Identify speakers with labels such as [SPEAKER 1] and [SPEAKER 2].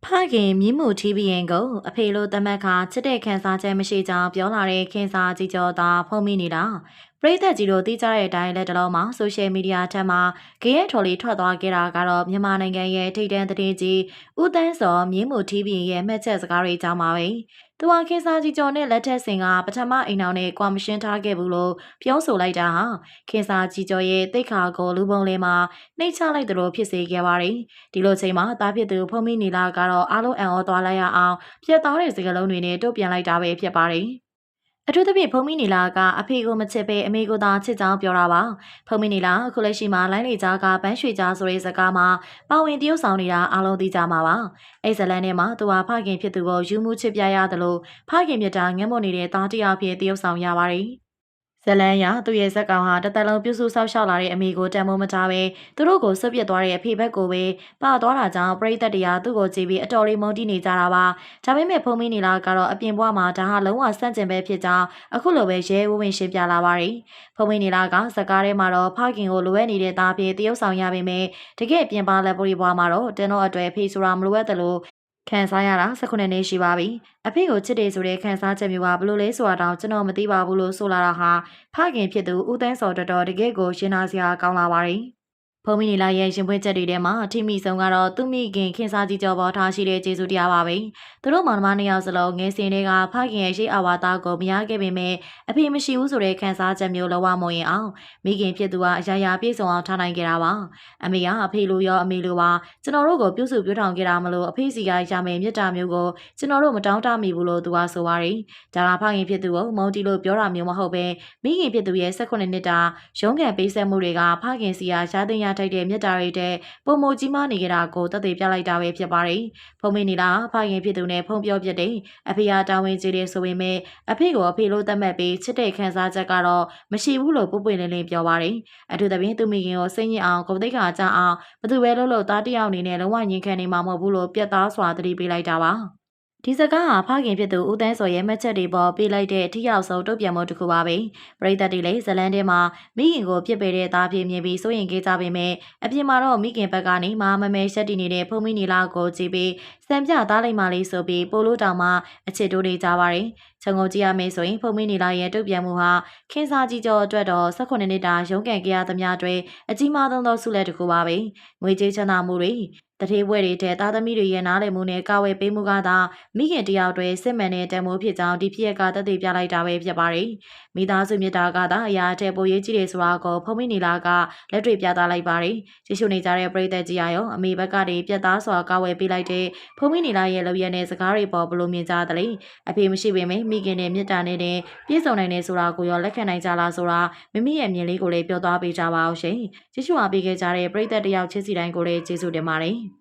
[SPEAKER 1] ဖခင်မြင်းမှုထီးဘီရင်ကိုအဖေလိုတမက်ခါချစ်တဲ့ခန်းစားချက်မရှိကြောင်းပြောလာတဲ့ခင်းစားကြီးကျော်သာဖုံးမိနေတာပရိသတ်ကြီးတို့သိကြတဲ့အတိုင်းလက်တလုံးမှာဆိုရှယ်မီဒီယာထက်မှာဂရဲထော်လီထွက်သွားခဲ့တာကတော့မြန်မာနိုင်ငံရဲ့ထိပ်တန်းသတင်းကြီးဦးတန်းစောမြင်းမှုထီးဘီရင်ရဲ့မှတ်ချက်စကားတွေကြောင်းပါပဲသူဟာခင်းစားကြီးကျော်နဲ့လက်ထက်စင်ကပထမအိမ်အောင်နဲ့ကွာမရှင်းထားခဲ့ဘူးလို့ပြောဆိုလိုက်တာဟာခင်းစားကြီးကျော်ရဲ့တိတ်ခါကိုလူပုံလေးမှာနှိတ်ချလိုက်သလိုဖြစ်စေခဲ့ပါတယ်ဒီလိုချိန်မှာတားဖြစ်သူဖုံးမိနေလာကတော့အားလုံးအံ့ဩသွားလိုက်ရအောင်ပြတ်သားတဲ့စကားလုံးတွေနဲ့တုတ်ပြန်လိုက်တာပဲဖြစ်ပါတယ်အထူးသဖြင့်ဖုံးမီနီလာကအဖေကိုမချစ်ပဲအမေကိုသာချစ်ကြောင်းပြောတာပါဖုံးမီနီလာအခုလက်ရှိမှာလိုင်းလေကြားကပန်းရွှေကြားဆိုတဲ့စကားမှာပါဝင်တရုပ်ဆောင်နေတာအားလုံးသိကြမှာပါအဲ့ဇလန်ထဲမှာသူဟာဖခင်ဖြစ်သူကိုယူမှုချစ်ပြရတယ်လို့ဖခင်မြတ်တာငတ်မွတ်နေတဲ့သားတရားဖြစ်တရုပ်ဆောင်ရပါတယ်ဇလန်ရသူ့ရဲ့ဇက်ကောင်ဟာတသက်လုံးပြုစုဆောက်ရှောက်လာတဲ့အမေကိုတန်မိုးမထားပဲသူတို့ကိုဆွတ်ပစ်သွားတဲ့အဖေဘက်ကိုပဲပါသွားတာကြောင့်ပရိသတ်တရားသူ့ကိုကြည့်ပြီးအတော်လေးမုန်းတီးနေကြတာပါဒါပေမဲ့ဖုံးမီနီလာကတော့အပြင်ဘဝမှာဒါဟာလုံးဝဆန့်ကျင်ပဲဖြစ်ကြောင်းအခုလိုပဲရဲဝံ့ဝင်ရှင်းပြလာပါတယ်ဖုံးမီနီလာကဇက်ကားထဲမှာတော့ဖခင်ကိုလိုအပ်နေတဲ့သားဖြစ်တရုပ်ဆောင်ရပေမဲ့တကယ်ပြင်ပလက်ပရီဘွားမှာတော့တင်းတော့အတွေ့ဖေးဆိုတာမလိုအပ်တယ်လို့ခံစားရတာ19နှစ်ရှိပါပြီအဖေကိုချစ်တယ်ဆိုတဲ့ခံစားချက်မျိုးကဘလို့လဲဆိုတာတော့ကျွန်တော်မသိပါဘူးလို့ဆိုလာတာဟာဖခင်ဖြစ်သူဦးတန်းစော်တော်တကယ်ကိုရှင်းနာစရာကောင်းလာပါတယ်ဖုံမီနီလာရဲ့ရှင်ပွဲချက်တွေထဲမှာအထိမိဆုံးကတော့သူမိခင်ခင်စားကြီးကျော်ပေါ်ထားရှိတဲ့ကျေးဇူးတရားပါပဲသူတို့မောင်နှမနှစ်ယောက်စလုံးငယ်စဉ်တွေကဖခင်ရဲ့ရှိအဝါသားကိုမရခဲ့ပေမဲ့အဖေမရှိဘူးဆိုတဲ့ခံစားချက်မျိုးလောဝမဝင်အောင်မိခင်ဖြစ်သူကအရာရာပြည့်စုံအောင်ထားနိုင်ခဲ့တာပါအမေကအဖေလိုရောအမေလိုပါကျွန်တော်တို့ကိုပြုစုပြောထောင်ခဲ့တာမလို့အဖေစီကရမယ်မြတ်တာမျိုးကိုကျွန်တော်တို့မတောင်းတမိဘူးလို့သူကဆိုပါတယ်ဒါကဖခင်ဖြစ်သူကိုမုန်းတီလို့ပြောတာမျိုးမဟုတ်ပဲမိခင်ဖြစ်သူရဲ့18နှစ်တာရုံးကန်ပေးဆက်မှုတွေကဖခင်စီကရှားသိမ်းရထိုက်တဲ့မြတ်တာတွေတဲ့ပုံမကြီးမားနေကြတာကိုတသက်ပြလိုက်တာပဲဖြစ်ပါတယ်။ဖုံမင်းနီလာဖခင်ဖြစ်သူနဲ့ဖုံပြောပြတဲ့အဖေဟာတာဝန်ကြီးတယ်ဆိုပေမဲ့အဖေကိုအဖေလို့သတ်မှတ်ပြီးချစ်တဲ့ခံစားချက်ကတော့မရှိဘူးလို့ပုပ်ပွင့်လင်းလင်းပြောပါတယ်။အထူးသဖြင့်သူမိခင်ကိုစိတ်ညစ်အောင်ကိုယ်သိက္ခာကျအောင်ဘသူပဲလို့သားတယောက်အနေနဲ့လုံးဝညင်ခံနေမှာမဟုတ်ဘူးလို့ပြတ်သားစွာသတိပေးလိုက်တာပါ။ဒီစကားဟာဖခင်ဖြစ်သူဦးတန်းစော်ရဲ့မှတ်ချက်တွေပေါ်ပေးလိုက်တဲ့အထီးရောက်ဆုံးတုတ်ပြန်မှုတစ်ခုပါပဲပရိသတ်တွေလည်းဇလန်းထဲမှာမိခင်ကိုပြစ်ပယ်တဲ့သားဖြစ်မြင်ပြီးစိုးရင်ခဲ့ကြပေမဲ့အပြင်မှာတော့မိခင်ဘက်ကနေမမမဲရှက်တီနေတဲ့ဖုံမီနီလာကိုကြည့်ပြီးစံပြသားလိုက်မှလေးဆိုပြီးပိုလို့တောင်မှအချစ်တိုးနေကြပါတယ်ခြုံငုံကြည့်ရမယ်ဆိုရင်ဖုံမီနီလာရဲ့တုတ်ပြန်မှုဟာခင်းစားကြီးကျော်အတွက်တော့18နှစ်တာရုံးကန်ကြရသမျှတွေအကြီးမားဆုံးသောဆုလက်တစ်ခုပါပဲငွေကြေးချမ်းသာမှုတွေတထေးပွဲတွေတဲ့သားသမီးတွေရဲ့နားလည်မှုနဲ့ကာဝယ်ပေးမှုကသာမိခင်တယောက်တည်းစစ်မှန်တဲ့တန်ဖိုးဖြစ်ကြောင်းဒီဖြစ်ရကတသက်ပြလိုက်တာပဲဖြစ်ပါတယ်။မိသားစုမြတ်တာကသာအရာအထက်ပိုရေးကြီးတယ်ဆိုတာကိုဖုံးမိနေလာကလက်တွေ့ပြသလိုက်ပါတယ်။ကျေးဇူးနေကြတဲ့ပရိသတ်ကြီးအရောအမေဘက်ကနေပြတ်သားစွာကာဝယ်ပေးလိုက်တဲ့ဖုံးမိနေလာရဲ့လုပ်ရတဲ့စကားတွေပေါ်ဘလို့မြင်ကြသလဲ။အဖေမရှိပေမဲ့မိခင်နဲ့မြတ်တာနဲ့ပြည့်စုံနိုင်တယ်ဆိုတာကိုရောလက်ခံနိုင်ကြလားဆိုတာမိမိရဲ့မြင်လေးကိုလည်းပြောသွားပေးကြပါအောင်ရှင်။ကျေးဇူးအားပေးခဲ့ကြတဲ့ပရိသတ်တယောက်ချစ်စီတိုင်းကိုလည်းကျေးဇူးတင်ပါတယ်။